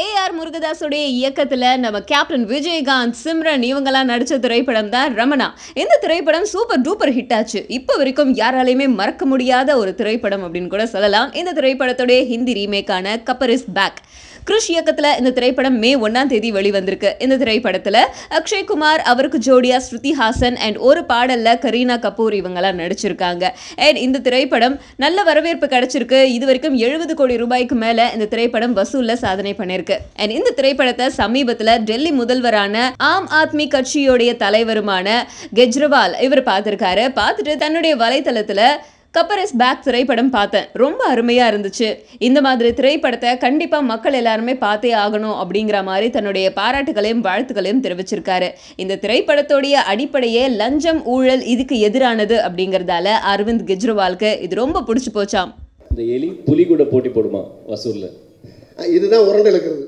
AR முருகதாஸுடைய இயக்கத்துல நம்ம captain Vijayakanth, Simran இவங்கெல்லாம் நடிச்ச திரைப்படம் தான் ரமணா. இந்த திரைப்படம் சூப்பர் டூப்பர் ஹிட் ஆச்சு. இப்போ வரைக்கும் யாராலையுமே மறக்க முடியாத ஒரு திரைப்படம் அப்படின்னு கூட சொல்லலாம். இந்த திரைப்படத்துடைய ஹிந்தி ரீமேக்கான கப்பர் இஸ் பேக். கிருஷ் இயக்கத்துல இந்த திரைப்படம் மே 1ஆம் தேதி வெளிவந்திருக்கு. இந்த திரைப்படத்துல அக்ஷய் குமார், அவருக்கு ஜோடியா ஸ்ருதி ஹாசன் அண்ட் ஒரு பாடல்ல கரீனா கபூர் இவங்கெல்லாம் நடிச்சிருக்காங்க. அண்ட் இந்த திரைப்படம் நல்ல வரவேற்பு கிடைச்சிருக்கு. இது வரைக்கும் 70 கோடி ரூபாய்க்கு மேல இந்த திரைப்படம் வசூல்ல சாதனை பண்ணிருக்கு. அண்ட் இந்த திரைப்படத்தை சமீபத்துல டெல்லி முதல்வரான ஆம் ஆத்மி கட்சியோடைய தலைவருமான கெஜ்ரிவால் இவர் பார்த்திருக்காரு. பார்த்துட்டு தன்னுடைய வலைத்தளத்துல கப்பர் இஸ் பேக் திரைப்படம் பார்த்தேன், ரொம்ப அருமையா இருந்துச்சு, இந்த மாதிரி திரைப்படத்தை கண்டிப்பா மக்கள் எல்லாருமே பார்த்தே ஆகணும் அப்படிங்கிற மாதிரி தன்னுடைய பாராட்டுகளையும் வாழ்த்துக்களையும் தெரிவிச்சிருக்காரு. இந்த திரைப்படத்தோடைய அடிப்படையே லஞ்சம், ஊழல் இதுக்கு எதிரானது அப்படிங்கறதால அரவிந்த் கெஜ்ரிவாலுக்கு இது ரொம்ப பிடிச்சு போச்சாம். இந்த எலி புலி கூட போட்டி போடுமா வசூல்ல? இதுதான் உரண்டு இழுக்கிறது.